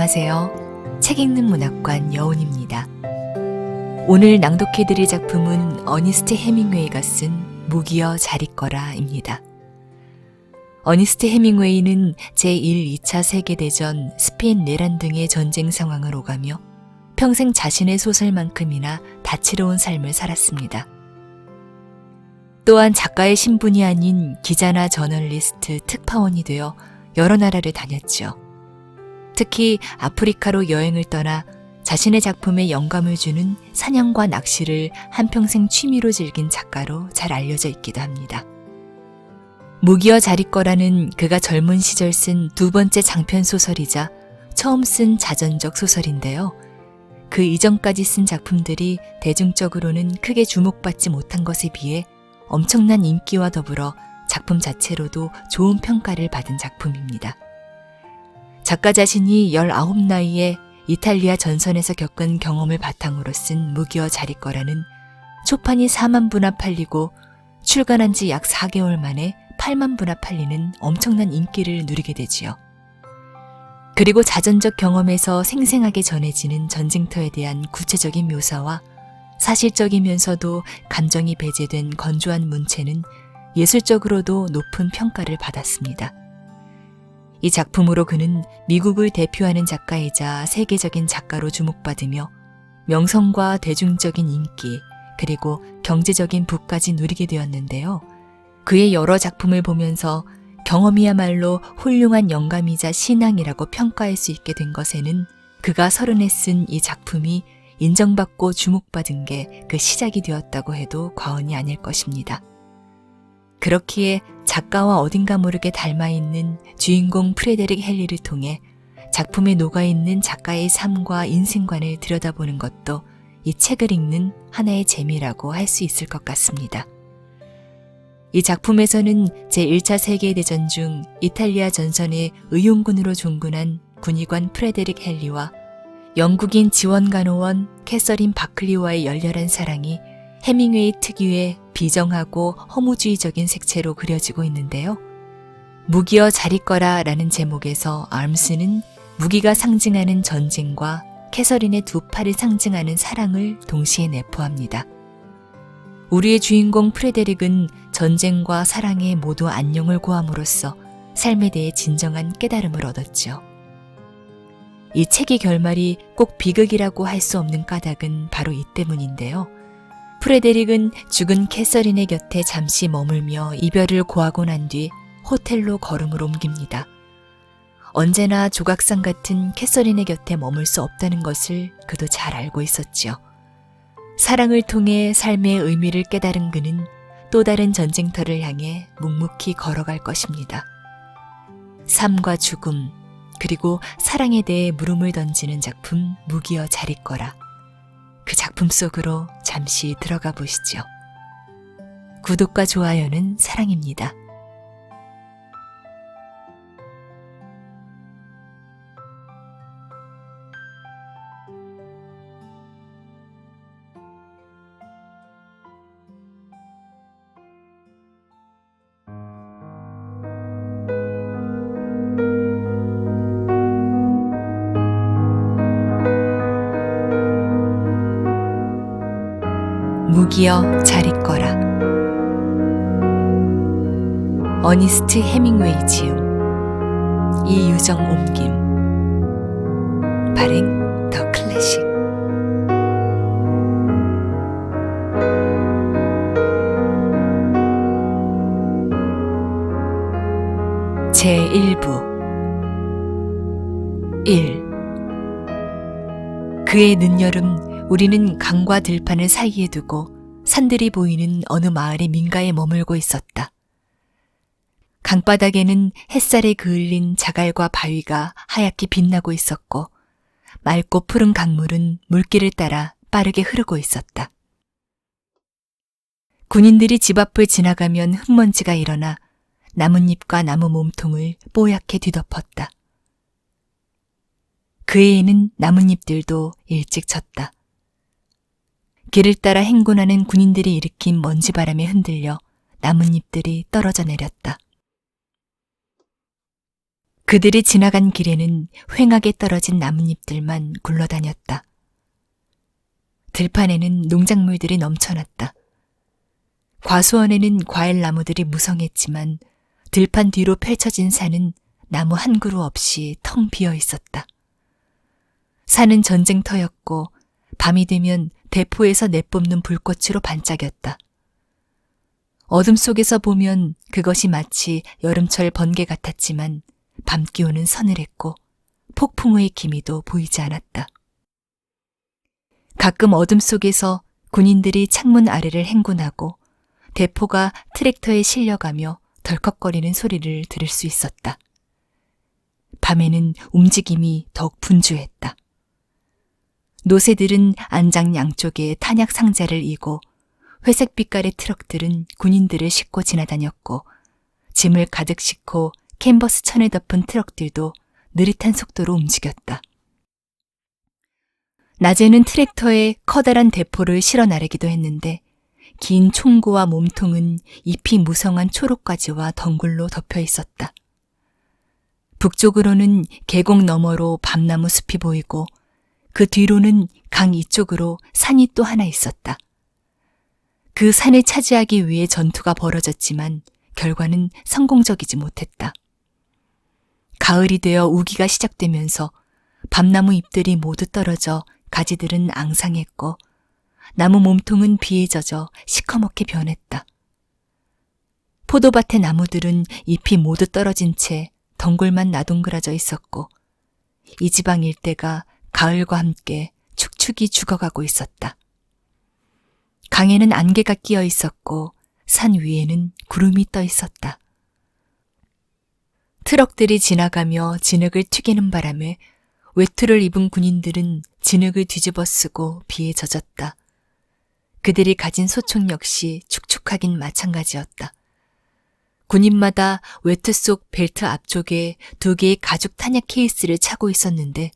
안녕하세요. 책 읽는 문학관 여운입니다. 오늘 낭독해드릴 작품은 어니스트 해밍웨이가 쓴 무기여 잘 있거라입니다. 어니스트 해밍웨이는 제1, 2차 세계대전, 스페인 내란 등의 전쟁 상황을 오가며 평생 자신의 소설만큼이나 다채로운 삶을 살았습니다. 또한 작가의 신분이 아닌 기자나 저널리스트, 특파원이 되어 여러 나라를 다녔죠. 특히 아프리카로 여행을 떠나 자신의 작품에 영감을 주는 사냥과 낚시를 한평생 취미로 즐긴 작가로 잘 알려져 있기도 합니다. 무기여 잘 있거라는 그가 젊은 시절 쓴 두 번째 장편 소설이자 처음 쓴 자전적 소설인데요. 그 이전까지 쓴 작품들이 대중적으로는 크게 주목받지 못한 것에 비해 엄청난 인기와 더불어 작품 자체로도 좋은 평가를 받은 작품입니다. 작가 자신이 19 나이에 이탈리아 전선에서 겪은 경험을 바탕으로 쓴 무기여 잘 있거라는 초판이 4만 부나 팔리고 출간한 지 약 4개월 만에 8만 부나 팔리는 엄청난 인기를 누리게 되지요. 그리고 자전적 경험에서 생생하게 전해지는 전쟁터에 대한 구체적인 묘사와 사실적이면서도 감정이 배제된 건조한 문체는 예술적으로도 높은 평가를 받았습니다. 이 작품으로 그는 미국을 대표하는 작가이자 세계적인 작가로 주목받으며 명성과 대중적인 인기 그리고 경제적인 부까지 누리게 되었는데요. 그의 여러 작품을 보면서 경험이야말로 훌륭한 영감이자 신앙이라고 평가할 수 있게 된 것에는 그가 30에 쓴 이 작품이 인정받고 주목받은 게 그 시작이 되었다고 해도 과언이 아닐 것입니다. 그렇기에 작가와 어딘가 모르게 닮아있는 주인공 프레데릭 헨리를 통해 작품에 녹아있는 작가의 삶과 인생관을 들여다보는 것도 이 책을 읽는 하나의 재미라고 할 수 있을 것 같습니다. 이 작품에서는 제1차 세계대전 중 이탈리아 전선의 의용군으로 종군한 군의관 프레데릭 헨리와 영국인 지원간호원 캐서린 바클리와의 열렬한 사랑이 해밍웨이 특유의 비정하고 허무주의적인 색채로 그려지고 있는데요. 무기여 잘 있거라 라는 제목에서 암스는 무기가 상징하는 전쟁과 캐서린의 두 팔을 상징하는 사랑을 동시에 내포합니다. 우리의 주인공 프레데릭은 전쟁과 사랑에 모두 안녕을 고함으로써 삶에 대해 진정한 깨달음을 얻었죠. 이 책의 결말이 꼭 비극이라고 할 수 없는 까닭은 바로 이 때문인데요. 프레데릭은 죽은 캐서린의 곁에 잠시 머물며 이별을 고하고 난 뒤 호텔로 걸음을 옮깁니다. 언제나 조각상 같은 캐서린의 곁에 머물 수 없다는 것을 그도 잘 알고 있었지요. 사랑을 통해 삶의 의미를 깨달은 그는 또 다른 전쟁터를 향해 묵묵히 걸어갈 것입니다. 삶과 죽음, 그리고 사랑에 대해 물음을 던지는 작품 무기여 잘 있거라. 그 작품 속으로 잠시 들어가 보시죠. 구독과 좋아요는 사랑입니다. 무기여 잘 있거라. 어니스트 해밍웨이 지음, 이유정 옮김. 발행 더 클래식. 제1부 1. 그의 늦여름 우리는 강과 들판을 사이에 두고 산들이 보이는 어느 마을의 민가에 머물고 있었다. 강바닥에는 햇살에 그을린 자갈과 바위가 하얗게 빛나고 있었고 맑고 푸른 강물은 물길을 따라 빠르게 흐르고 있었다. 군인들이 집 앞을 지나가면 흙먼지가 일어나 나뭇잎과 나무 몸통을 뽀얗게 뒤덮었다. 그에는 나뭇잎들도 일찍 졌다. 길을 따라 행군하는 군인들이 일으킨 먼지바람에 흔들려 나뭇잎들이 떨어져 내렸다. 그들이 지나간 길에는 휑하게 떨어진 나뭇잎들만 굴러다녔다. 들판에는 농작물들이 넘쳐났다. 과수원에는 과일나무들이 무성했지만 들판 뒤로 펼쳐진 산은 나무 한 그루 없이 텅 비어 있었다. 산은 전쟁터였고 밤이 되면 대포에서 내뿜는 불꽃으로 반짝였다. 어둠 속에서 보면 그것이 마치 여름철 번개 같았지만 밤기온은 서늘했고 폭풍의 기미도 보이지 않았다. 가끔 어둠 속에서 군인들이 창문 아래를 행군하고 대포가 트랙터에 실려가며 덜컥거리는 소리를 들을 수 있었다. 밤에는 움직임이 더욱 분주했다. 노새들은 안장 양쪽에 탄약 상자를 이고 회색 빛깔의 트럭들은 군인들을 싣고 지나다녔고 짐을 가득 싣고 캔버스 천을 덮은 트럭들도 느릿한 속도로 움직였다. 낮에는 트랙터에 커다란 대포를 실어 나르기도 했는데 긴 총구와 몸통은 잎이 무성한 초록가지와 덩굴로 덮여 있었다. 북쪽으로는 계곡 너머로 밤나무 숲이 보이고 그 뒤로는 강 이쪽으로 산이 또 하나 있었다. 그 산을 차지하기 위해 전투가 벌어졌지만 결과는 성공적이지 못했다. 가을이 되어 우기가 시작되면서 밤나무 잎들이 모두 떨어져 가지들은 앙상했고 나무 몸통은 비에 젖어 시커멓게 변했다. 포도밭의 나무들은 잎이 모두 떨어진 채 덩굴만 나동그라져 있었고 이 지방 일대가 가을과 함께 축축이 죽어가고 있었다. 강에는 안개가 끼어 있었고 산 위에는 구름이 떠 있었다. 트럭들이 지나가며 진흙을 튀기는 바람에 외투를 입은 군인들은 진흙을 뒤집어 쓰고 비에 젖었다. 그들이 가진 소총 역시 축축하긴 마찬가지였다. 군인마다 외투 속 벨트 앞쪽에 2개의 가죽 탄약 케이스를 차고 있었는데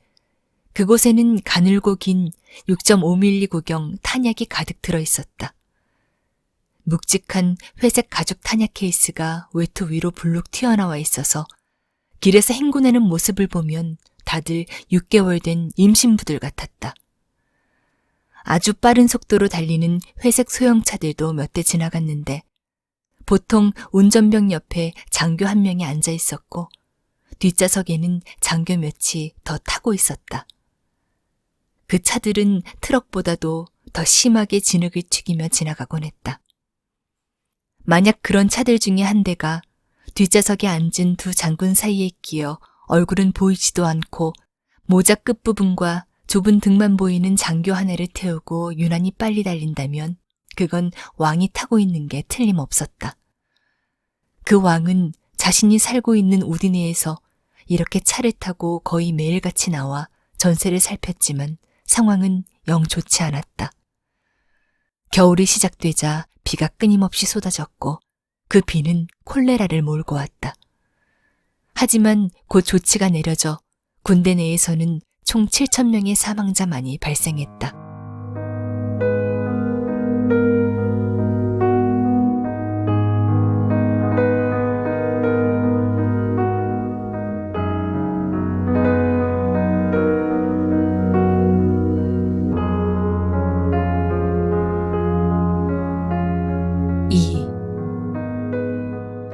그곳에는 가늘고 긴 6.5mm 구경 탄약이 가득 들어 있었다. 묵직한 회색 가죽 탄약 케이스가 외투 위로 불룩 튀어나와 있어서 길에서 행군하는 모습을 보면 다들 6개월 된 임신부들 같았다. 아주 빠른 속도로 달리는 회색 소형차들도 몇 대 지나갔는데 보통 운전병 옆에 장교 한 명이 앉아 있었고 뒷좌석에는 장교 몇이 더 타고 있었다. 그 차들은 트럭보다도 더 심하게 진흙을 튀기며 지나가곤 했다. 만약 그런 차들 중에 한 대가 뒷좌석에 앉은 2 장군 사이에 끼어 얼굴은 보이지도 않고 모자 끝부분과 좁은 등만 보이는 장교 하나를 태우고 유난히 빨리 달린다면 그건 왕이 타고 있는 게 틀림없었다. 그 왕은 자신이 살고 있는 우디네에서 이렇게 차를 타고 거의 매일같이 나와 전세를 살폈지만 상황은 영 좋지 않았다. 겨울이 시작되자 비가 끊임없이 쏟아졌고 그 비는 콜레라를 몰고 왔다. 하지만 곧 조치가 내려져 군대 내에서는 총 7,000명의 사망자만이 발생했다.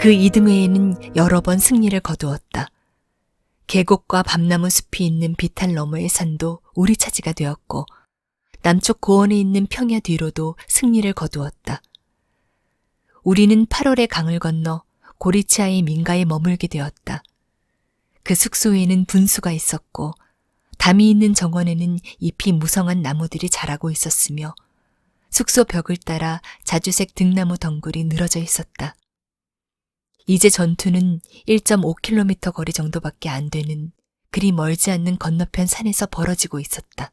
그 이듬해에는 여러 번 승리를 거두었다. 계곡과 밤나무 숲이 있는 비탈 너머의 산도 우리 차지가 되었고 남쪽 고원에 있는 평야 뒤로도 승리를 거두었다. 우리는 8월에 강을 건너 고리치아의 민가에 머물게 되었다. 그 숙소에는 분수가 있었고 담이 있는 정원에는 잎이 무성한 나무들이 자라고 있었으며 숙소 벽을 따라 자주색 등나무 덩굴이 늘어져 있었다. 이제 전투는 1.5km 거리 정도밖에 안 되는 그리 멀지 않는 건너편 산에서 벌어지고 있었다.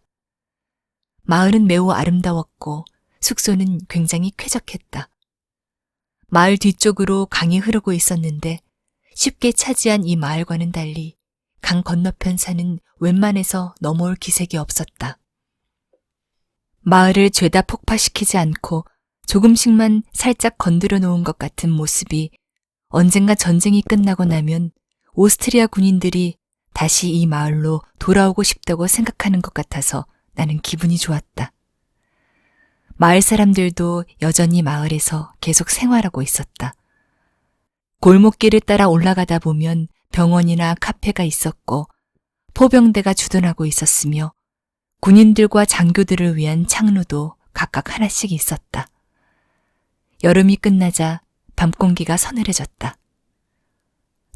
마을은 매우 아름다웠고 숙소는 굉장히 쾌적했다. 마을 뒤쪽으로 강이 흐르고 있었는데 쉽게 차지한 이 마을과는 달리 강 건너편 산은 웬만해서 넘어올 기색이 없었다. 마을을 죄다 폭파시키지 않고 조금씩만 살짝 건드려 놓은 것 같은 모습이 언젠가 전쟁이 끝나고 나면 오스트리아 군인들이 다시 이 마을로 돌아오고 싶다고 생각하는 것 같아서 나는 기분이 좋았다. 마을 사람들도 여전히 마을에서 계속 생활하고 있었다. 골목길을 따라 올라가다 보면 병원이나 카페가 있었고 포병대가 주둔하고 있었으며 군인들과 장교들을 위한 창로도 각각 하나씩 있었다. 여름이 끝나자 밤공기가 서늘해졌다.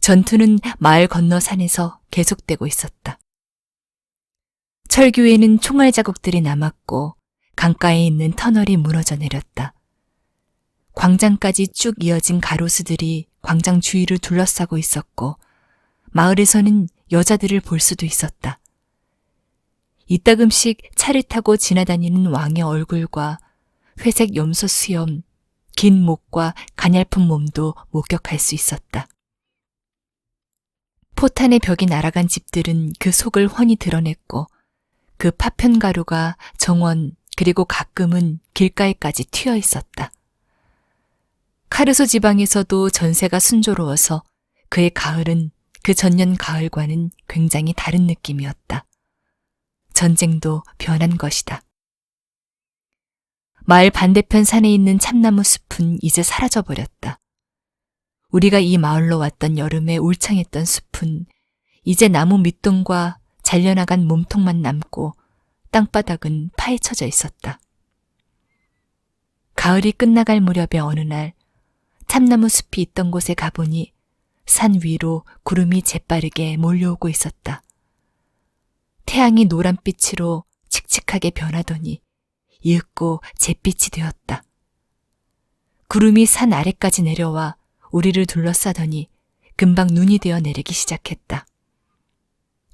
전투는 마을 건너 산에서 계속되고 있었다. 철교에는 총알 자국들이 남았고 강가에 있는 터널이 무너져 내렸다. 광장까지 쭉 이어진 가로수들이 광장 주위를 둘러싸고 있었고 마을에서는 여자들을 볼 수도 있었다. 이따금씩 차를 타고 지나다니는 왕의 얼굴과 회색 염소 수염, 긴 목과 가냘픈 몸도 목격할 수 있었다. 포탄의 벽이 날아간 집들은 그 속을 훤히 드러냈고 그 파편 가루가 정원 그리고 가끔은 길가에까지 튀어 있었다. 카르소 지방에서도 전세가 순조로워서 그의 가을은 그 전년 가을과는 굉장히 다른 느낌이었다. 전쟁도 변한 것이다. 마을 반대편 산에 있는 참나무 숲은 이제 사라져버렸다. 우리가 이 마을로 왔던 여름에 울창했던 숲은 이제 나무 밑동과 잘려나간 몸통만 남고 땅바닥은 파헤쳐져 있었다. 가을이 끝나갈 무렵의 어느 날 참나무 숲이 있던 곳에 가보니 산 위로 구름이 재빠르게 몰려오고 있었다. 태양이 노란빛으로 칙칙하게 변하더니 이윽고 잿빛이 되었다. 구름이 산 아래까지 내려와 우리를 둘러싸더니 금방 눈이 되어 내리기 시작했다.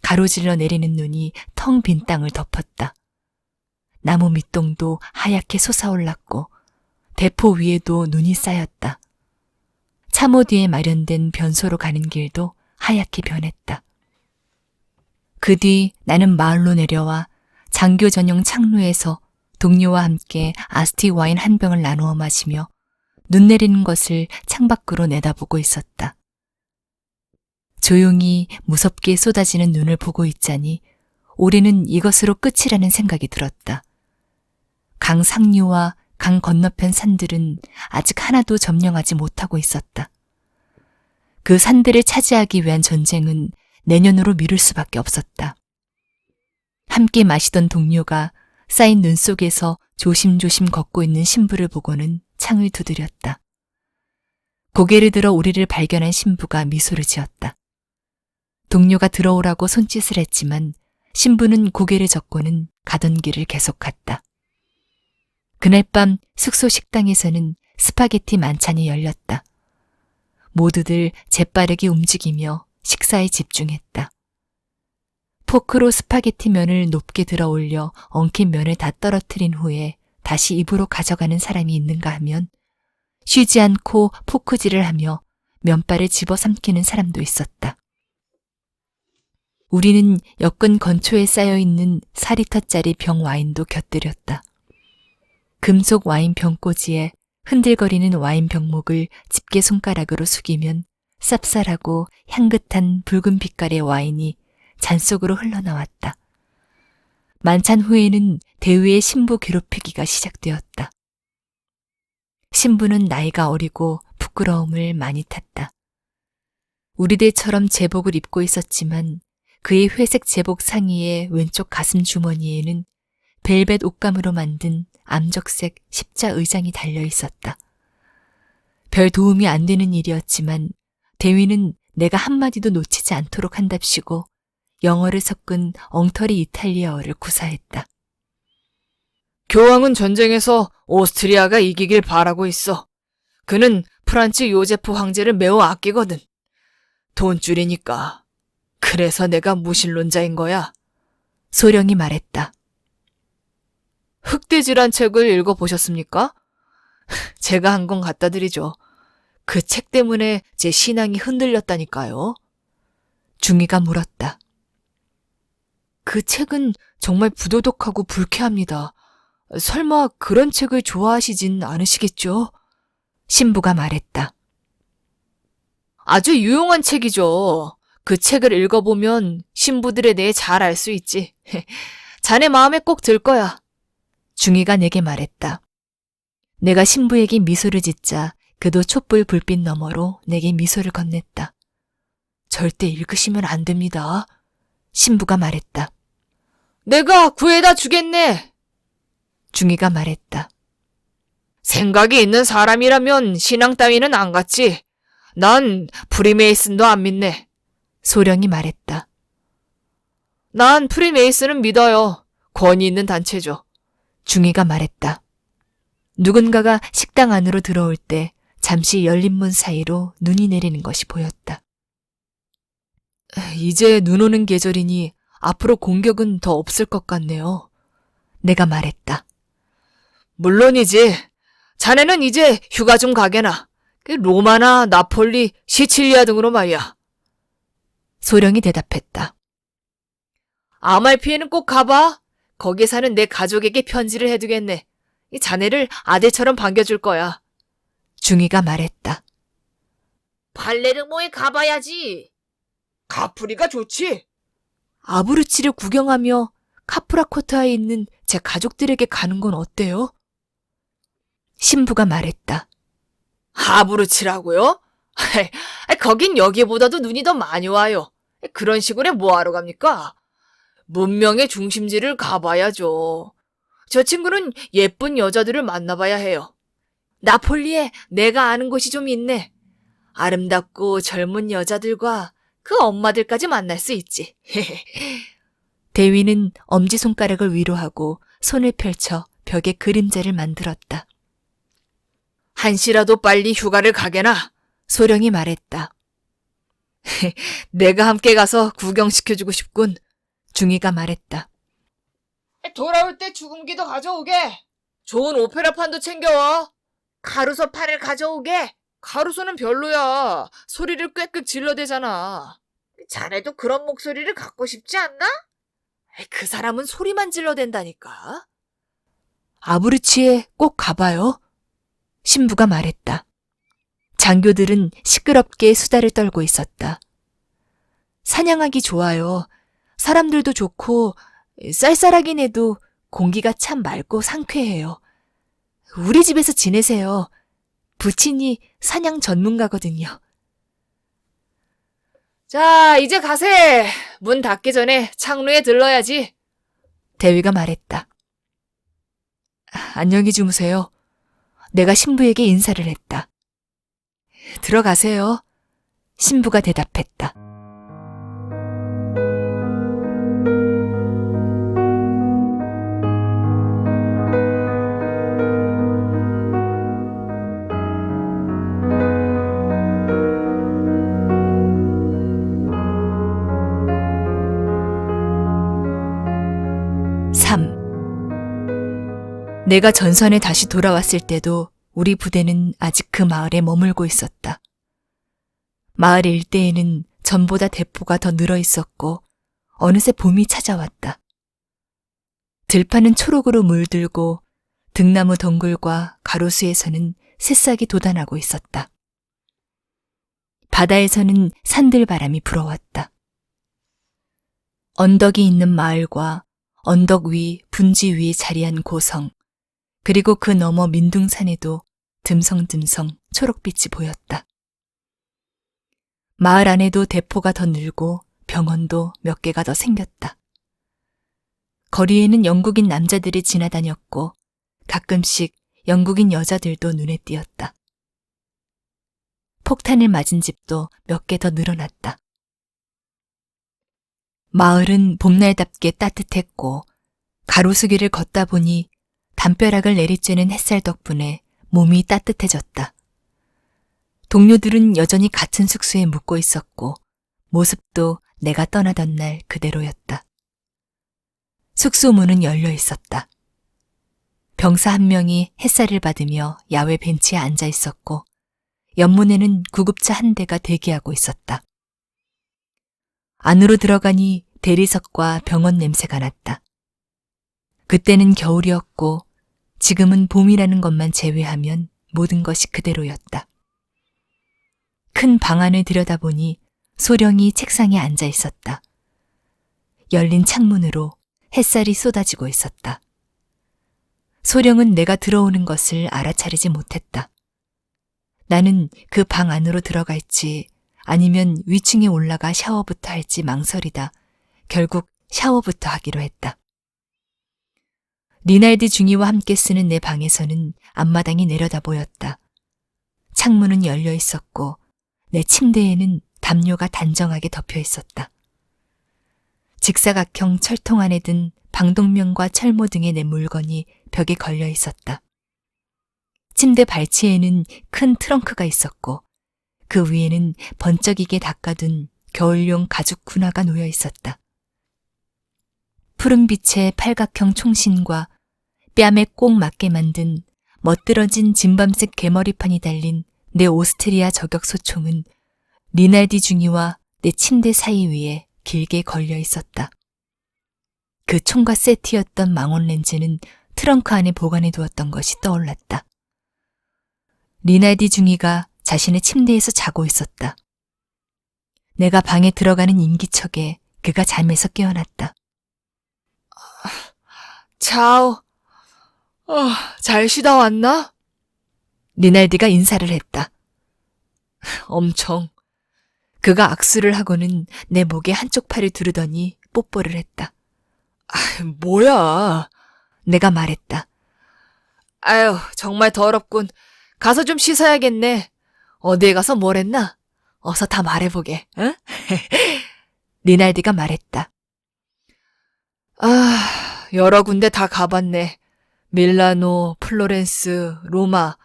가로질러 내리는 눈이 텅 빈 땅을 덮었다. 나무 밑동도 하얗게 솟아올랐고 대포 위에도 눈이 쌓였다. 참호 뒤에 마련된 변소로 가는 길도 하얗게 변했다. 그 뒤 나는 마을로 내려와 장교 전용 창로에서 동료와 함께 아스티 와인 한 병을 나누어 마시며 눈 내리는 것을 창밖으로 내다보고 있었다. 조용히 무섭게 쏟아지는 눈을 보고 있자니 올해는 이것으로 끝이라는 생각이 들었다. 강 상류와 강 건너편 산들은 아직 하나도 점령하지 못하고 있었다. 그 산들을 차지하기 위한 전쟁은 내년으로 미룰 수밖에 없었다. 함께 마시던 동료가 쌓인 눈 속에서 조심조심 걷고 있는 신부를 보고는 창을 두드렸다. 고개를 들어 우리를 발견한 신부가 미소를 지었다. 동료가 들어오라고 손짓을 했지만 신부는 고개를 젓고는 가던 길을 계속 갔다. 그날 밤 숙소 식당에서는 스파게티 만찬이 열렸다. 모두들 재빠르게 움직이며 식사에 집중했다. 포크로 스파게티 면을 높게 들어 올려 엉킨 면을 다 떨어뜨린 후에 다시 입으로 가져가는 사람이 있는가 하면 쉬지 않고 포크질을 하며 면발을 집어삼키는 사람도 있었다. 우리는 엮은 건초에 쌓여있는 4리터짜리 병 와인도 곁들였다. 금속 와인 병꽂이에 흔들거리는 와인 병목을 집게 손가락으로 숙이면 쌉쌀하고 향긋한 붉은 빛깔의 와인이 잔 속으로 흘러나왔다. 만찬 후에는 대위의 신부 괴롭히기가 시작되었다. 신부는 나이가 어리고 부끄러움을 많이 탔다. 우리들처럼 제복을 입고 있었지만 그의 회색 제복 상의의 왼쪽 가슴 주머니에는 벨벳 옷감으로 만든 암적색 십자 의장이 달려 있었다. 별 도움이 안 되는 일이었지만 대위는 내가 한마디도 놓치지 않도록 한답시고 영어를 섞은 엉터리 이탈리아어를 구사했다. 교황은 전쟁에서 오스트리아가 이기길 바라고 있어. 그는 프란츠 요제프 황제를 매우 아끼거든. 돈줄이니까. 그래서 내가 무신론자인 거야. 소령이 말했다. 흑돼지란 책을 읽어보셨습니까? 제가 한 권 갖다 드리죠. 그 책 때문에 제 신앙이 흔들렸다니까요. 중이가 물었다. 그 책은 정말 부도덕하고 불쾌합니다. 설마 그런 책을 좋아하시진 않으시겠죠? 신부가 말했다. 아주 유용한 책이죠. 그 책을 읽어보면 신부들에 대해 잘 알 수 있지. 자네 마음에 꼭 들 거야. 중이가 내게 말했다. 내가 신부에게 미소를 짓자 그도 촛불 불빛 너머로 내게 미소를 건넸다. 절대 읽으시면 안 됩니다. 신부가 말했다. 내가 구해다 주겠네. 중이가 말했다. 생각이 있는 사람이라면 신앙 따위는 안 갔지. 난 프리메이슨도 안 믿네. 소령이 말했다. 난 프리메이슨은 믿어요. 권위 있는 단체죠. 중이가 말했다. 누군가가 식당 안으로 들어올 때 잠시 열린 문 사이로 눈이 내리는 것이 보였다. 이제 눈 오는 계절이니 앞으로 공격은 더 없을 것 같네요. 내가 말했다. 물론이지. 자네는 이제 휴가 좀 가게나. 로마나 나폴리, 시칠리아 등으로 말이야. 소령이 대답했다. 아말피에는 꼭 가봐. 거기 사는 내 가족에게 편지를 해두겠네. 자네를 아들처럼 반겨줄 거야. 중이가 말했다. 발레르모에 가봐야지. 카프리가 좋지. 아브루치를 구경하며 카프라코타에 있는 제 가족들에게 가는 건 어때요? 신부가 말했다. 아브루치라고요? 거긴 여기보다도 눈이 더 많이 와요. 그런 시골에 뭐하러 갑니까? 문명의 중심지를 가봐야죠. 저 친구는 예쁜 여자들을 만나봐야 해요. 나폴리에 내가 아는 곳이 좀 있네. 아름답고 젊은 여자들과 그 엄마들까지 만날 수 있지. 대위는 엄지손가락을 위로 하고 손을 펼쳐 벽에 그림자를 만들었다. 한시라도 빨리 휴가를 가게나. 소령이 말했다. 내가 함께 가서 구경시켜주고 싶군. 중이가 말했다. 돌아올 때 죽음기도 가져오게. 좋은 오페라판도 챙겨와. 가루소 판을 가져오게. 가루소는 별로야. 소리를 꽥꽥 질러대잖아. 자네도 그런 목소리를 갖고 싶지 않나? 그 사람은 소리만 질러댄다니까. 아브루치에 꼭 가봐요. 신부가 말했다. 장교들은 시끄럽게 수다를 떨고 있었다. 사냥하기 좋아요. 사람들도 좋고 쌀쌀하긴 해도 공기가 참 맑고 상쾌해요. 우리 집에서 지내세요. 부친이 사냥 전문가거든요. 자, 이제 가세. 문 닫기 전에 창로에 들러야지. 대위가 말했다. 안녕히 주무세요. 내가 신부에게 인사를 했다. 들어가세요. 신부가 대답했다. 내가 전선에 다시 돌아왔을 때도 우리 부대는 아직 그 마을에 머물고 있었다. 마을 일대에는 전보다 대포가 더 늘어 있었고 어느새 봄이 찾아왔다. 들판은 초록으로 물들고 등나무 덩굴과 가로수에서는 새싹이 돋아나고 있었다. 바다에서는 산들바람이 불어왔다. 언덕이 있는 마을과 언덕 위 분지 위에 자리한 고성, 그리고 그 너머 민둥산에도 듬성듬성 초록빛이 보였다. 마을 안에도 대포가 더 늘고 병원도 몇 개가 더 생겼다. 거리에는 영국인 남자들이 지나다녔고 가끔씩 영국인 여자들도 눈에 띄었다. 폭탄을 맞은 집도 몇 개 더 늘어났다. 마을은 봄날답게 따뜻했고 가로수길을 걷다 보니 담벼락을 내리쬐는 햇살 덕분에 몸이 따뜻해졌다. 동료들은 여전히 같은 숙소에 묵고 있었고 모습도 내가 떠나던 날 그대로였다. 숙소 문은 열려 있었다. 병사 한 명이 햇살을 받으며 야외 벤치에 앉아 있었고 옆문에는 구급차 한 대가 대기하고 있었다. 안으로 들어가니 대리석과 병원 냄새가 났다. 그때는 겨울이었고 지금은 봄이라는 것만 제외하면 모든 것이 그대로였다. 큰 방 안을 들여다보니 소령이 책상에 앉아 있었다. 열린 창문으로 햇살이 쏟아지고 있었다. 소령은 내가 들어오는 것을 알아차리지 못했다. 나는 그 방 안으로 들어갈지 아니면 위층에 올라가 샤워부터 할지 망설이다 결국 샤워부터 하기로 했다. 리날디 중이와 함께 쓰는 내 방에서는 앞마당이 내려다 보였다. 창문은 열려 있었고 내 침대에는 담요가 단정하게 덮여 있었다. 직사각형 철통 안에 든 방독면과 철모 등의 내 물건이 벽에 걸려 있었다. 침대 발치에는 큰 트렁크가 있었고 그 위에는 번쩍이게 닦아둔 겨울용 가죽 군화가 놓여 있었다. 푸른빛의 팔각형 총신과 뺨에 꼭 맞게 만든 멋들어진 진밤색 개머리판이 달린 내 오스트리아 저격소총은 리날디 중이와 내 침대 사이 위에 길게 걸려 있었다. 그 총과 세트였던 망원 렌즈는 트렁크 안에 보관해 두었던 것이 떠올랐다. 리날디 중이가 자신의 침대에서 자고 있었다. 내가 방에 들어가는 인기척에 그가 잠에서 깨어났다. 차오. 잘 쉬다 왔나? 리날디가 인사를 했다. 엄청. 그가 악수를 하고는 내 목에 한쪽 팔을 두르더니 뽀뽀를 했다. 뭐야. 내가 말했다. 아유, 정말 더럽군. 가서 좀 씻어야겠네. 어디에 가서 뭘 했나? 어서 다 말해보게, 응? 리날디가 말했다. 여러 군데 다 가봤네. 밀라노, 플로렌스, 로마,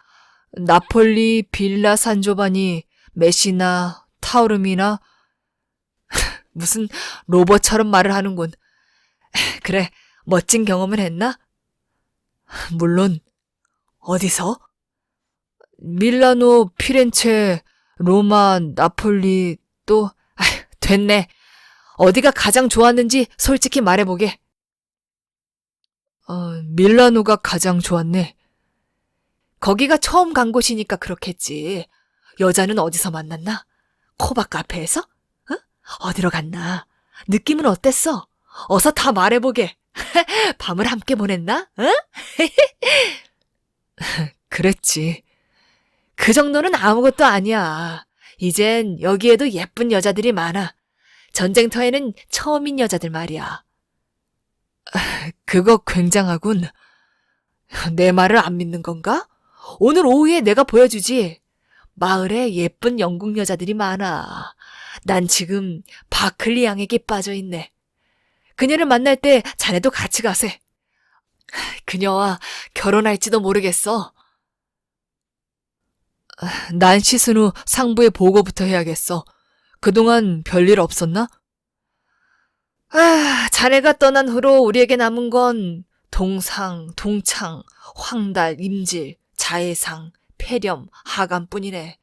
나폴리, 빌라 산조바니, 메시나, 타우름이나 무슨 로봇처럼 말을 하는군. 그래, 멋진 경험을 했나? 물론. 어디서? 밀라노, 피렌체, 로마, 나폴리, 또 됐네. 어디가 가장 좋았는지 솔직히 말해보게. 밀라노가 가장 좋았네. 거기가 처음 간 곳이니까 그렇겠지. 여자는 어디서 만났나? 코박 카페에서? 응? 어디로 갔나? 느낌은 어땠어? 어서 다 말해보게. 밤을 함께 보냈나? 응? 그랬지. 그 정도는 아무것도 아니야. 이젠 여기에도 예쁜 여자들이 많아. 전쟁터에는 처음인 여자들 말이야. 그거 굉장하군. 내 말을 안 믿는 건가? 오늘 오후에 내가 보여주지. 마을에 예쁜 영국 여자들이 많아. 난 지금 바클리 양에게 빠져있네. 그녀를 만날 때 자네도 같이 가세. 그녀와 결혼할지도 모르겠어. 난 씻은 후 상부에 보고부터 해야겠어. 그동안 별일 없었나? 자네가 떠난 후로 우리에게 남은 건 동상, 동창, 황달, 임질, 자해상, 폐렴, 하감뿐이네.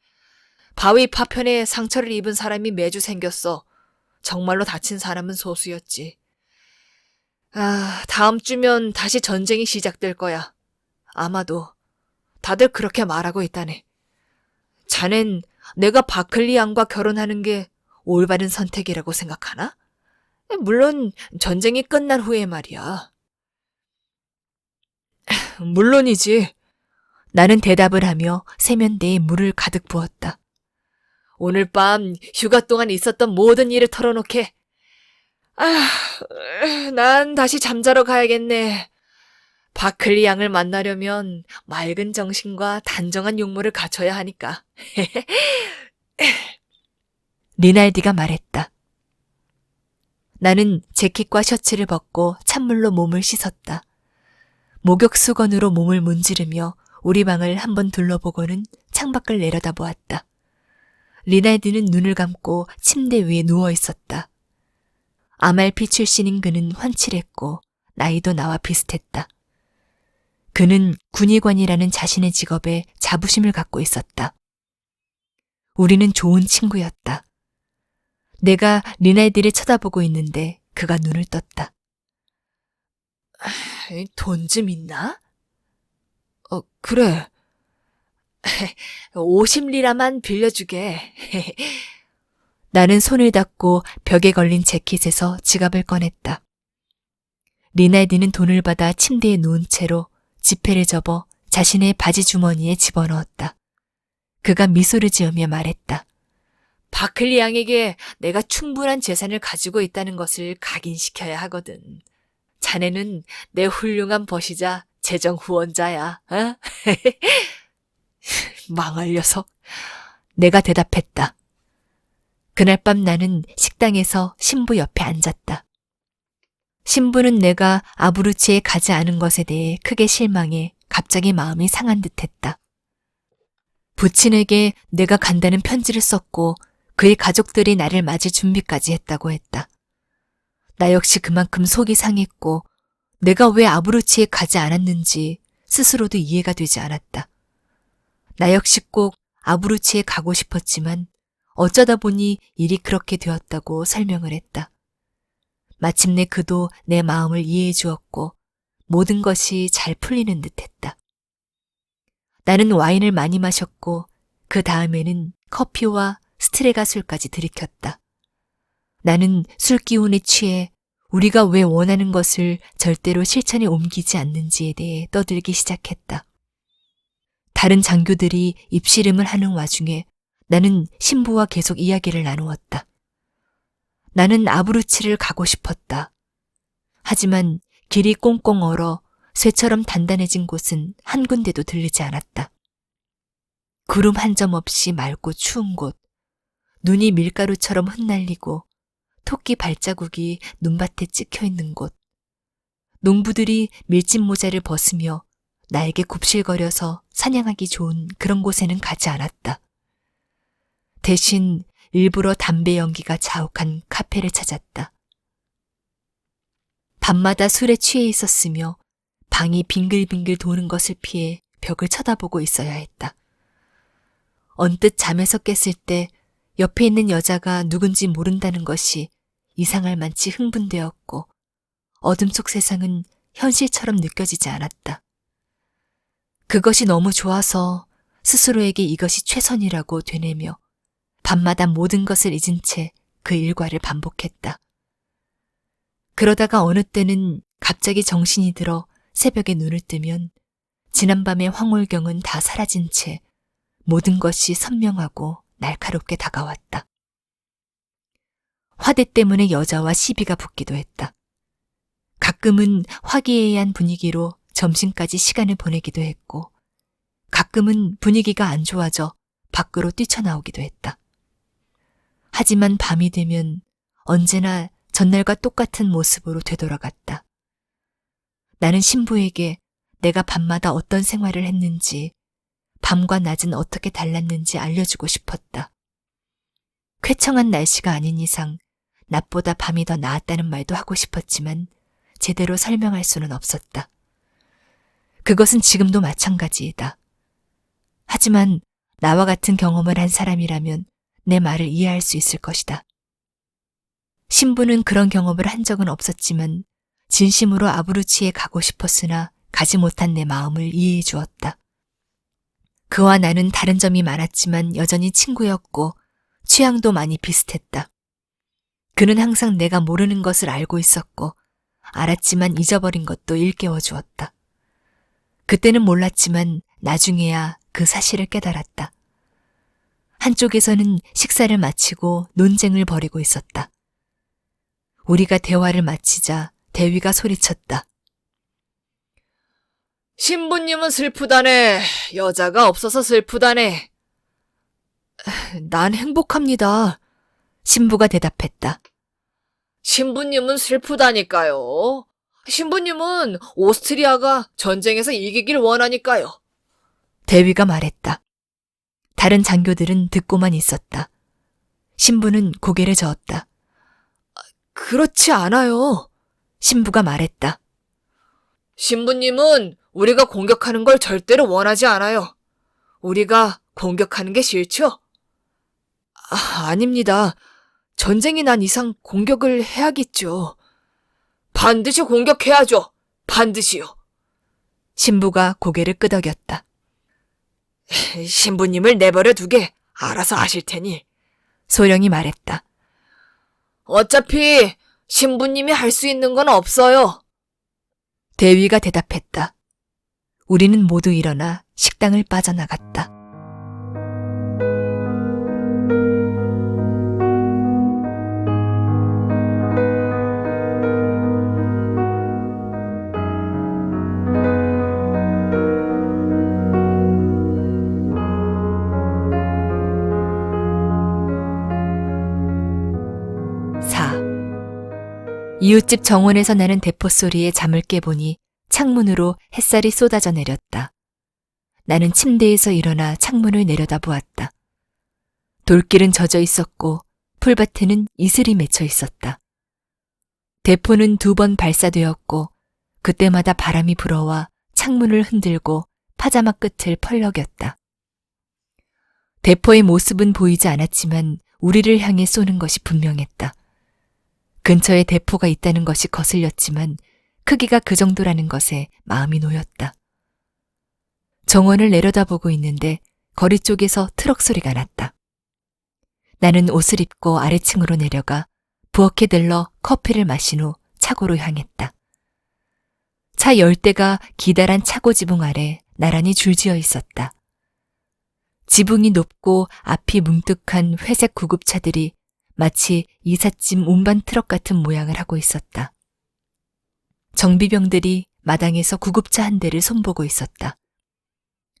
바위 파편에 상처를 입은 사람이 매주 생겼어. 정말로 다친 사람은 소수였지. 다음 주면 다시 전쟁이 시작될 거야. 아마도. 다들 그렇게 말하고 있다네. 자넨 내가 바클리 양과 결혼하는 게 올바른 선택이라고 생각하나? 물론 전쟁이 끝난 후에 말이야. 물론이지. 나는 대답을 하며 세면대에 물을 가득 부었다. 오늘 밤 휴가 동안 있었던 모든 일을 털어놓게. 난 다시 잠자러 가야겠네. 바클리 양을 만나려면 맑은 정신과 단정한 용모를 갖춰야 하니까. 리날디가 말했다. 나는 재킷과 셔츠를 벗고 찬물로 몸을 씻었다. 목욕 수건으로 몸을 문지르며 우리 방을 한번 둘러보고는 창밖을 내려다보았다. 리날디는 눈을 감고 침대 위에 누워 있었다. 아말피 출신인 그는 훤칠했고 나이도 나와 비슷했다. 그는 군의관이라는 자신의 직업에 자부심을 갖고 있었다. 우리는 좋은 친구였다. 내가 리날디를 쳐다보고 있는데 그가 눈을 떴다. 돈 좀 있나? 그래. 50리라만 빌려주게. 나는 손을 닫고 벽에 걸린 재킷에서 지갑을 꺼냈다. 리날디는 돈을 받아 침대에 누운 채로 지폐를 접어 자신의 바지 주머니에 집어넣었다. 그가 미소를 지으며 말했다. 바클리 양에게 내가 충분한 재산을 가지고 있다는 것을 각인시켜야 하거든. 자네는 내 훌륭한 벗이자 재정 후원자야. 어? 망할 녀석. 내가 대답했다. 그날 밤 나는 식당에서 신부 옆에 앉았다. 신부는 내가 아브루치에 가지 않은 것에 대해 크게 실망해 갑자기 마음이 상한 듯했다. 부친에게 내가 간다는 편지를 썼고 그의 가족들이 나를 맞을 준비까지 했다고 했다. 나 역시 그만큼 속이 상했고 내가 왜 아브루치에 가지 않았는지 스스로도 이해가 되지 않았다. 나 역시 꼭 아브루치에 가고 싶었지만 어쩌다 보니 일이 그렇게 되었다고 설명을 했다. 마침내 그도 내 마음을 이해해 주었고 모든 것이 잘 풀리는 듯했다. 나는 와인을 많이 마셨고 그 다음에는 커피와 스트레가 술까지 들이켰다. 나는 술 기운에 취해 우리가 왜 원하는 것을 절대로 실천에 옮기지 않는지에 대해 떠들기 시작했다. 다른 장교들이 입씨름을 하는 와중에 나는 신부와 계속 이야기를 나누었다. 나는 아브루치를 가고 싶었다. 하지만 길이 꽁꽁 얼어 쇠처럼 단단해진 곳은 한 군데도 들리지 않았다. 구름 한 점 없이 맑고 추운 곳, 눈이 밀가루처럼 흩날리고 토끼 발자국이 눈밭에 찍혀 있는 곳, 농부들이 밀짚 모자를 벗으며 나에게 굽실거려서 사냥하기 좋은 그런 곳에는 가지 않았다. 대신 일부러 담배 연기가 자욱한 카페를 찾았다. 밤마다 술에 취해 있었으며 방이 빙글빙글 도는 것을 피해 벽을 쳐다보고 있어야 했다. 언뜻 잠에서 깼을 때 옆에 있는 여자가 누군지 모른다는 것이 이상할 만치 흥분되었고 어둠 속 세상은 현실처럼 느껴지지 않았다. 그것이 너무 좋아서 스스로에게 이것이 최선이라고 되뇌며 밤마다 모든 것을 잊은 채 그 일과를 반복했다. 그러다가 어느 때는 갑자기 정신이 들어 새벽에 눈을 뜨면 지난밤의 황홀경은 다 사라진 채 모든 것이 선명하고 날카롭게 다가왔다. 화대 때문에 여자와 시비가 붙기도 했다. 가끔은 화기애애한 분위기로 점심까지 시간을 보내기도 했고 가끔은 분위기가 안 좋아져 밖으로 뛰쳐나오기도 했다. 하지만 밤이 되면 언제나 전날과 똑같은 모습으로 되돌아갔다. 나는 신부에게 내가 밤마다 어떤 생활을 했는지, 밤과 낮은 어떻게 달랐는지 알려주고 싶었다. 쾌청한 날씨가 아닌 이상 낮보다 밤이 더 나았다는 말도 하고 싶었지만 제대로 설명할 수는 없었다. 그것은 지금도 마찬가지이다. 하지만 나와 같은 경험을 한 사람이라면 내 말을 이해할 수 있을 것이다. 신부는 그런 경험을 한 적은 없었지만 진심으로 아브루치에 가고 싶었으나 가지 못한 내 마음을 이해해 주었다. 그와 나는 다른 점이 많았지만 여전히 친구였고 취향도 많이 비슷했다. 그는 항상 내가 모르는 것을 알고 있었고 알았지만 잊어버린 것도 일깨워 주었다. 그때는 몰랐지만 나중에야 그 사실을 깨달았다. 한쪽에서는 식사를 마치고 논쟁을 벌이고 있었다. 우리가 대화를 마치자 대위가 소리쳤다. 신부님은 슬프다네. 여자가 없어서 슬프다네. 난 행복합니다. 신부가 대답했다. 신부님은 슬프다니까요. 신부님은 오스트리아가 전쟁에서 이기길 원하니까요. 대위가 말했다. 다른 장교들은 듣고만 있었다. 신부는 고개를 저었다. 그렇지 않아요. 신부가 말했다. 신부님은 우리가 공격하는 걸 절대로 원하지 않아요. 우리가 공격하는 게 싫죠? 아닙니다. 전쟁이 난 이상 공격을 해야겠죠. 반드시 공격해야죠. 반드시요. 신부가 고개를 끄덕였다. 신부님을 내버려 두게 알아서 아실 테니. 소령이 말했다. 어차피 신부님이 할 수 있는 건 없어요. 대위가 대답했다. 우리는 모두 일어나 식당을 빠져나갔다. 이웃집 정원에서 나는 대포 소리에 잠을 깨보니 창문으로 햇살이 쏟아져 내렸다. 나는 침대에서 일어나 창문을 내려다보았다. 돌길은 젖어 있었고 풀밭에는 이슬이 맺혀 있었다. 대포는 2번 발사되었고 그때마다 바람이 불어와 창문을 흔들고 파자마 끝을 펄럭였다. 대포의 모습은 보이지 않았지만 우리를 향해 쏘는 것이 분명했다. 근처에 대포가 있다는 것이 거슬렸지만 크기가 그 정도라는 것에 마음이 놓였다. 정원을 내려다보고 있는데 거리 쪽에서 트럭 소리가 났다. 나는 옷을 입고 아래층으로 내려가 부엌에 들러 커피를 마신 후 차고로 향했다. 차 열대가 기다란 차고 지붕 아래 나란히 줄지어 있었다. 지붕이 높고 앞이 뭉툭한 회색 구급차들이 마치 이삿짐 운반 트럭 같은 모양을 하고 있었다. 정비병들이 마당에서 구급차 한 대를 손보고 있었다.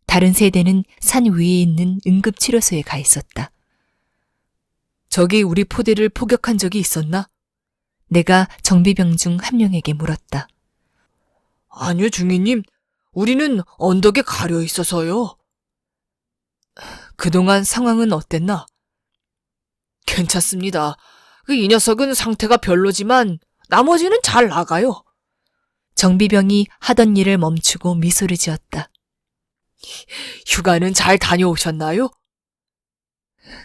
다른 세 대는 산 위에 있는 응급치료소에 가 있었다. 저기 우리 포대를 포격한 적이 있었나? 내가 정비병 중 한 명에게 물었다. 아니요, 중위님. 우리는 언덕에 가려 있어서요. 그동안 상황은 어땠나? 괜찮습니다. 이 녀석은 상태가 별로지만 나머지는 잘 나가요. 정비병이 하던 일을 멈추고 미소를 지었다. 휴가는 잘 다녀오셨나요?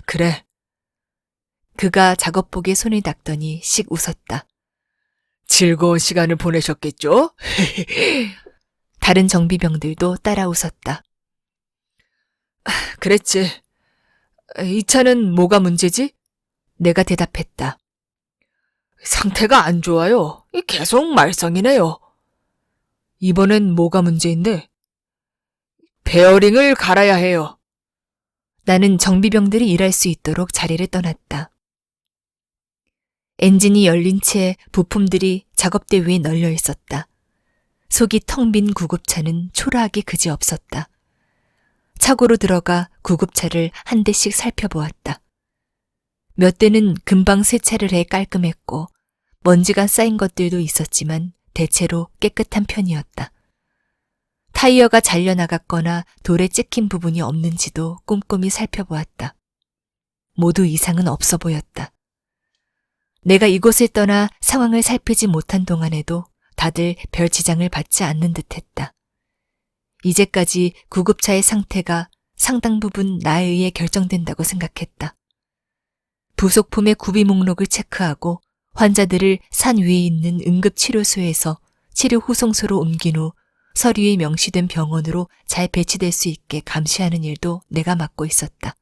그래. 그가 작업복에 손을 닦더니 씩 웃었다. 즐거운 시간을 보내셨겠죠? 다른 정비병들도 따라 웃었다. 그랬지. 이 차는 뭐가 문제지? 내가 대답했다. 상태가 안 좋아요. 계속 말썽이네요. 이번엔 뭐가 문제인데? 베어링을 갈아야 해요. 나는 정비병들이 일할 수 있도록 자리를 떠났다. 엔진이 열린 채 부품들이 작업대 위에 널려 있었다. 속이 텅 빈 구급차는 초라하게 그지없었다. 차고로 들어가 구급차를 한 대씩 살펴보았다. 몇 대는 금방 세차를 해 깔끔했고 먼지가 쌓인 것들도 있었지만 대체로 깨끗한 편이었다. 타이어가 잘려나갔거나 돌에 찍힌 부분이 없는지도 꼼꼼히 살펴보았다. 모두 이상은 없어 보였다. 내가 이곳을 떠나 상황을 살피지 못한 동안에도 다들 별 지장을 받지 않는 듯했다. 이제까지 구급차의 상태가 상당 부분 나에 의해 결정된다고 생각했다. 부속품의 구비 목록을 체크하고 환자들을 산 위에 있는 응급치료소에서 치료 후송소로 옮긴 후 서류에 명시된 병원으로 잘 배치될 수 있게 감시하는 일도 내가 맡고 있었다.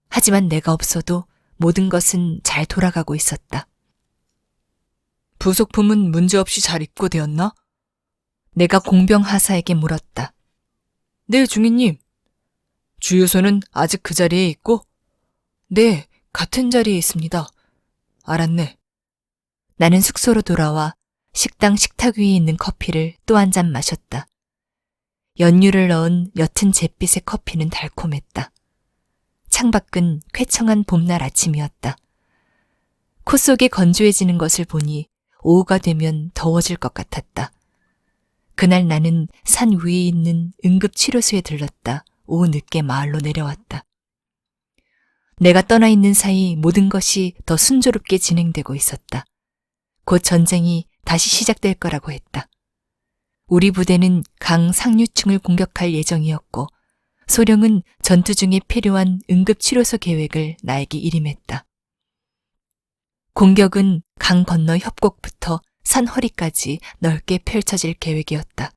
하지만 내가 없어도 모든 것은 잘 돌아가고 있었다. 부속품은 문제없이 잘 입고되었나? 내가 공병 하사에게 물었다. 네, 중위님. 주유소는 아직 그 자리에 있고? 네, 같은 자리에 있습니다. 알았네. 나는 숙소로 돌아와 식당 식탁 위에 있는 커피를 또 한 잔 마셨다. 연유를 넣은 옅은 잿빛의 커피는 달콤했다. 창밖은 쾌청한 봄날 아침이었다. 코 속이 건조해지는 것을 보니 오후가 되면 더워질 것 같았다. 그날 나는 산 위에 있는 응급치료소에 들렀다. 오후 늦게 마을로 내려왔다. 내가 떠나 있는 사이 모든 것이 더 순조롭게 진행되고 있었다. 곧 전쟁이 다시 시작될 거라고 했다. 우리 부대는 강 상류층을 공격할 예정이었고 소령은 전투 중에 필요한 응급치료소 계획을 나에게 일임했다. 공격은 강 건너 협곡부터 산 허리까지 넓게 펼쳐질 계획이었다.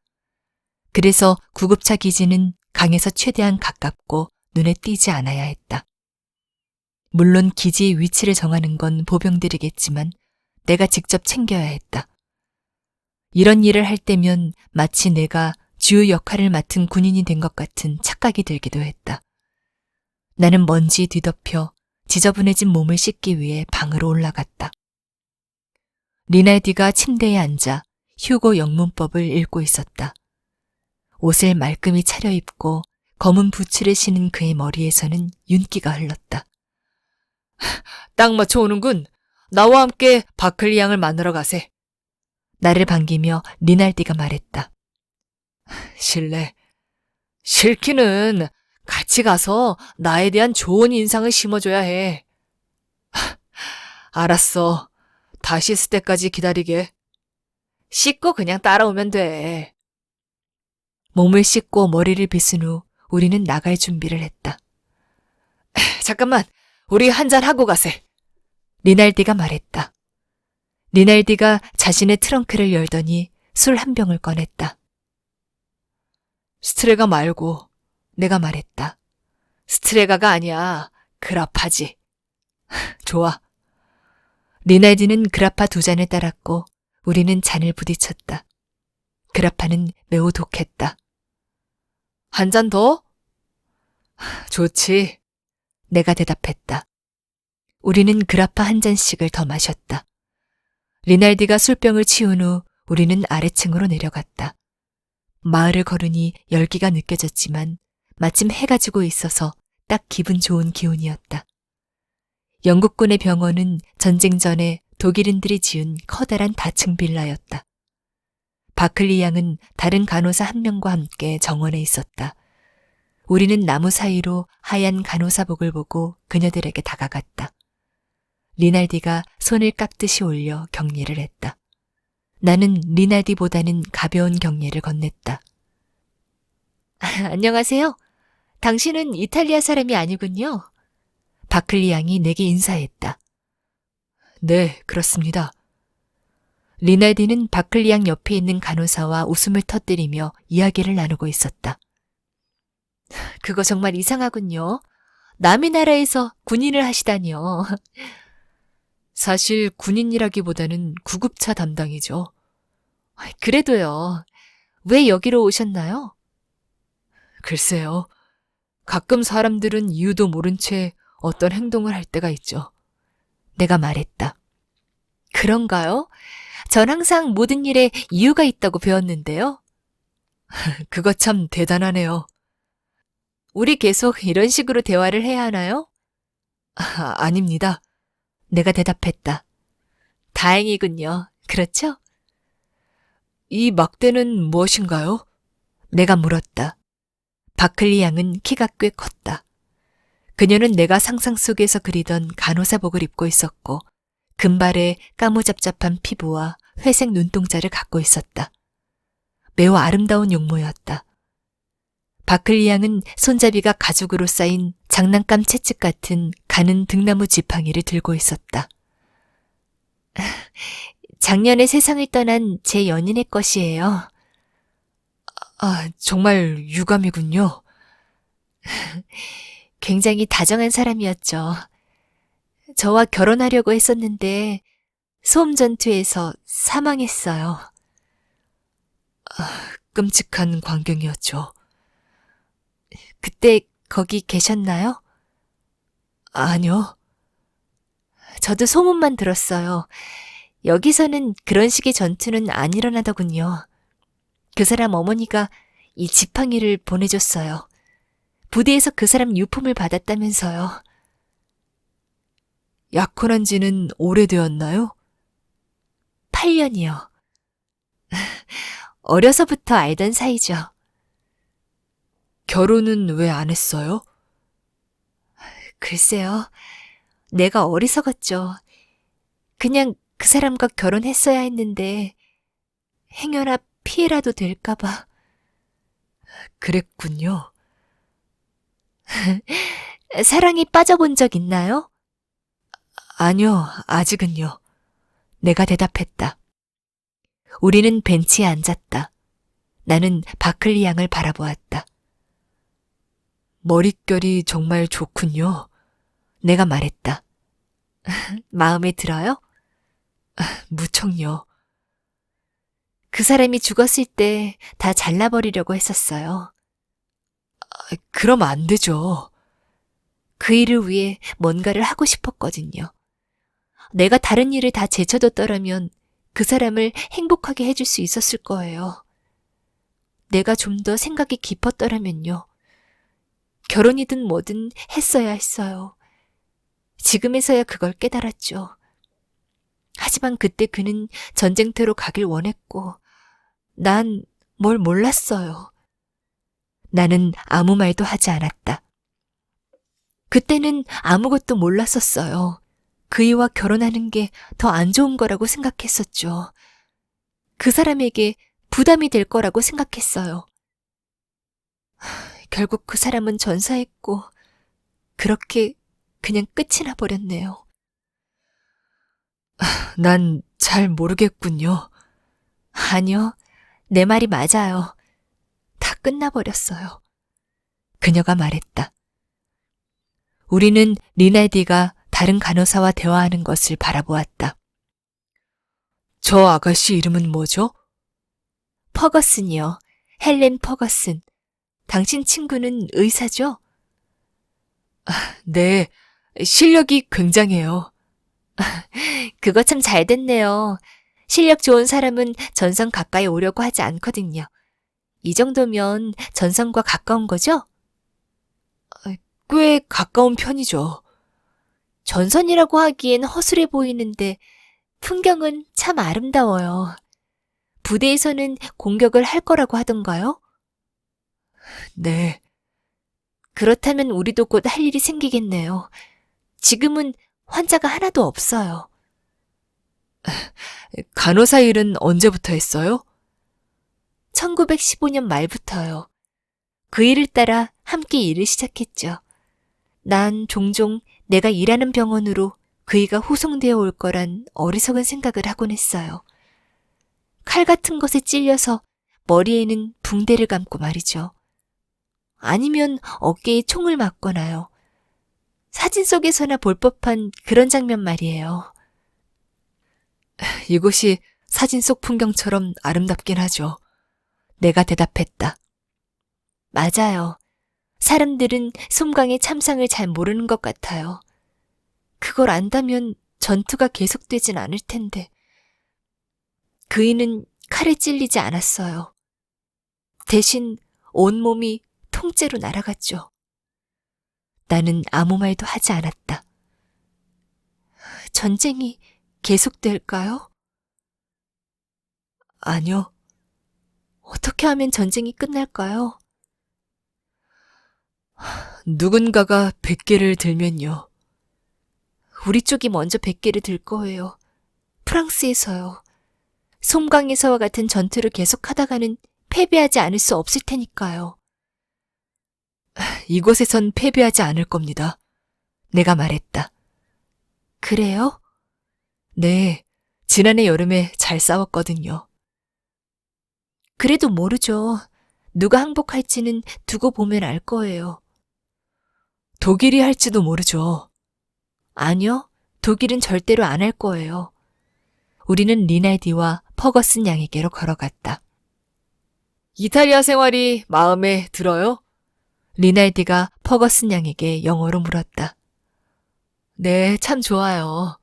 그래서 구급차 기지는 강에서 최대한 가깝고 눈에 띄지 않아야 했다. 물론 기지의 위치를 정하는 건 보병들이겠지만 내가 직접 챙겨야 했다. 이런 일을 할 때면 마치 내가 주요 역할을 맡은 군인이 된 것 같은 착각이 들기도 했다. 나는 먼지에 뒤덮여 지저분해진 몸을 씻기 위해 방으로 올라갔다. 리날디가 침대에 앉아 휴고 영문법을 읽고 있었다. 옷을 말끔히 차려입고 검은 부츠를 신은 그의 머리에서는 윤기가 흘렀다. 딱 맞춰 오는군. 나와 함께 바클리 양을 만나러 가세. 나를 반기며 리날디가 말했다. 실례. 싫기는 같이 가서 나에 대한 좋은 인상을 심어줘야 해. 알았어. 다시 있을 때까지 기다리게. 씻고 그냥 따라오면 돼. 몸을 씻고 머리를 빗은 후 우리는 나갈 준비를 했다. 잠깐만, 우리 한잔 하고 가세. 리날디가 말했다. 리날디가 자신의 트렁크를 열더니 술 한 병을 꺼냈다. 스트레가 말고, 내가 말했다. 스트레가가 아니야. 그라파지. 좋아. 리날디는 그라파 2잔을 따랐고 우리는 잔을 부딪혔다. 그라파는 매우 독했다. 한 잔 더? 좋지. 내가 대답했다. 우리는 그라파 한 잔씩을 더 마셨다. 리날디가 술병을 치운 후 우리는 아래층으로 내려갔다. 마을을 걸으니 열기가 느껴졌지만 마침 해가 지고 있어서 딱 기분 좋은 기온이었다. 영국군의 병원은 전쟁 전에 독일인들이 지은 커다란 다층 빌라였다. 바클리 양은 다른 간호사 한 명과 함께 정원에 있었다. 우리는 나무 사이로 하얀 간호사복을 보고 그녀들에게 다가갔다. 리날디가 손을 깍듯이 올려 경례를 했다. 나는 리날디보다는 가벼운 경례를 건넸다. 안녕하세요. 당신은 이탈리아 사람이 아니군요. 바클리 양이 내게 인사했다. 네, 그렇습니다. 리날디는 바클리 양 옆에 있는 간호사와 웃음을 터뜨리며 이야기를 나누고 있었다. 그거 정말 이상하군요. 남의 나라에서 군인을 하시다니요. 사실 군인이라기보다는 구급차 담당이죠. 그래도요. 왜 여기로 오셨나요? 글쎄요. 가끔 사람들은 이유도 모른 채 어떤 행동을 할 때가 있죠. 내가 말했다. 그런가요? 전 항상 모든 일에 이유가 있다고 배웠는데요. 그거 참 대단하네요. 우리 계속 이런 식으로 대화를 해야 하나요? 아닙니다. 내가 대답했다. 다행이군요. 그렇죠? 이 막대는 무엇인가요? 내가 물었다. 바클리 양은 키가 꽤 컸다. 그녀는 내가 상상 속에서 그리던 간호사복을 입고 있었고 금발에 까무잡잡한 피부와 회색 눈동자를 갖고 있었다. 매우 아름다운 용모였다. 바클리 양은 손잡이가 가죽으로 쌓인 장난감 채찍 같은 가는 등나무 지팡이를 들고 있었다. 작년에 세상을 떠난 제 연인의 것이에요. 정말 유감이군요. 굉장히 다정한 사람이었죠. 저와 결혼하려고 했었는데 소음 전투에서 사망했어요. 끔찍한 광경이었죠. 그때 거기 계셨나요? 아니요. 저도 소문만 들었어요. 여기서는 그런 식의 전투는 안 일어나더군요. 그 사람 어머니가 이 지팡이를 보내줬어요. 부대에서 그 사람 유품을 받았다면서요. 약혼한 지는 오래되었나요? 8년이요. 어려서부터 알던 사이죠. 결혼은 왜 안 했어요? 글쎄요. 내가 어리석었죠. 그냥 그 사람과 결혼했어야 했는데 행여나 피해라도 될까봐. 그랬군요. 사랑에 빠져본 적 있나요? 아니요, 아직은요. 내가 대답했다. 우리는 벤치에 앉았다. 나는 바클리 양을 바라보았다. 머릿결이 정말 좋군요. 내가 말했다. 마음에 들어요? 무척요. 그 사람이 죽었을 때 다 잘라버리려고 했었어요. 그럼 안 되죠. 그 일을 위해 뭔가를 하고 싶었거든요. 내가 다른 일을 다 제쳐뒀더라면 그 사람을 행복하게 해줄 수 있었을 거예요. 내가 좀 더 생각이 깊었더라면요. 결혼이든 뭐든 했어야 했어요. 지금에서야 그걸 깨달았죠. 하지만 그때 그는 전쟁터로 가길 원했고, 난 뭘 몰랐어요. 나는 아무 말도 하지 않았다. 그때는 아무것도 몰랐었어요. 그이와 결혼하는 게 더 안 좋은 거라고 생각했었죠. 그 사람에게 부담이 될 거라고 생각했어요. 결국 그 사람은 전사했고, 그렇게 그냥 끝이 나버렸네요. 난 잘 모르겠군요. 아니요, 내 말이 맞아요. 다 끝나버렸어요. 그녀가 말했다. 우리는 리날디가 다른 간호사와 대화하는 것을 바라보았다. 저 아가씨 이름은 뭐죠? 퍼거슨이요. 헬렌 퍼거슨. 당신 친구는 의사죠? 네, 실력이 굉장해요. 그거 참 잘 됐네요. 실력 좋은 사람은 전선 가까이 오려고 하지 않거든요. 이 정도면 전선과 가까운 거죠? 꽤 가까운 편이죠. 전선이라고 하기엔 허술해 보이는데 풍경은 참 아름다워요. 부대에서는 공격을 할 거라고 하던가요? 네. 그렇다면 우리도 곧 할 일이 생기겠네요. 지금은 환자가 하나도 없어요. 간호사 일은 언제부터 했어요? 1915년 말부터요. 그 일을 따라 함께 일을 시작했죠. 난 종종 내가 일하는 병원으로 그이가 후송되어 올 거란 어리석은 생각을 하곤 했어요. 칼 같은 것에 찔려서 머리에는 붕대를 감고 말이죠. 아니면 어깨에 총을 맞거나요. 사진 속에서나 볼 법한 그런 장면 말이에요. 이곳이 사진 속 풍경처럼 아름답긴 하죠. 내가 대답했다. 맞아요. 사람들은 솜강의 참상을 잘 모르는 것 같아요. 그걸 안다면 전투가 계속되진 않을 텐데. 그이는 칼에 찔리지 않았어요. 대신 온몸이 통째로 날아갔죠. 나는 아무 말도 하지 않았다. 전쟁이 계속될까요? 아니요. 어떻게 하면 전쟁이 끝날까요? 누군가가 100개를 들면요. 우리 쪽이 먼저 100개를 들 거예요. 프랑스에서요. 솜강에서와 같은 전투를 계속하다가는 패배하지 않을 수 없을 테니까요. 이곳에선 패배하지 않을 겁니다. 내가 말했다. 그래요? 네, 지난해 여름에 잘 싸웠거든요. 그래도 모르죠. 누가 항복할지는 두고 보면 알 거예요. 독일이 할지도 모르죠. 아니요, 독일은 절대로 안 할 거예요. 우리는 리날디와 퍼거슨 양에게로 걸어갔다. 이탈리아 생활이 마음에 들어요? 리날디가 퍼거슨 양에게 영어로 물었다. 네, 참 좋아요.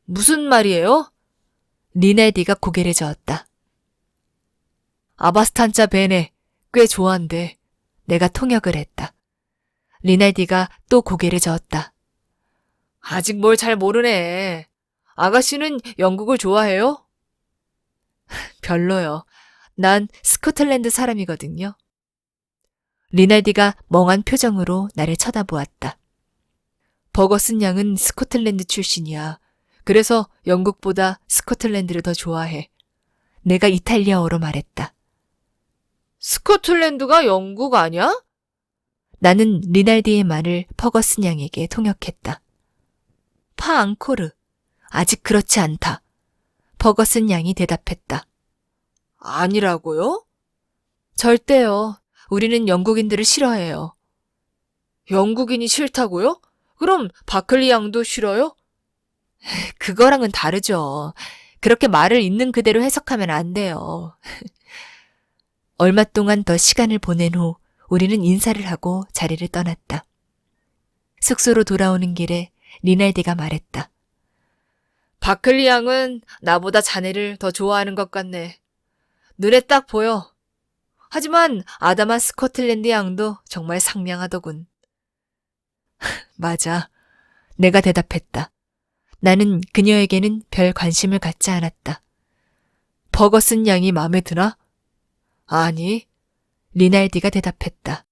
무슨 말이에요? 리날디가 고개를 저었다. 아바스탄자 베네, 꽤 좋아한데. 내가 통역을 했다. 리날디가 또 고개를 저었다. 아직 뭘 잘 모르네. 아가씨는 영국을 좋아해요? 별로요. 난 스코틀랜드 사람이거든요. 리날디가 멍한 표정으로 나를 쳐다보았다. 버거슨 양은 스코틀랜드 출신이야. 그래서 영국보다 스코틀랜드를 더 좋아해. 내가 이탈리아어로 말했다. 스코틀랜드가 영국 아니야? 나는 리날디의 말을 퍼거슨 양에게 통역했다. 파 앙코르. 아직 그렇지 않다. 버거슨 양이 대답했다. 아니라고요? 절대요. 우리는 영국인들을 싫어해요. 영국인이 싫다고요? 그럼 바클리 양도 싫어요? 그거랑은 다르죠. 그렇게 말을 있는 그대로 해석하면 안 돼요. 얼마 동안 더 시간을 보낸 후 우리는 인사를 하고 자리를 떠났다. 숙소로 돌아오는 길에 리날디가 말했다. 바클리 양은 나보다 자네를 더 좋아하는 것 같네. 눈에 딱 보여. 하지만 아다마 스코틀랜드 양도 정말 상냥하더군. 맞아. 내가 대답했다. 나는 그녀에게는 별 관심을 갖지 않았다. 버거슨 양이 마음에 드나? 아니, 리날디가 대답했다.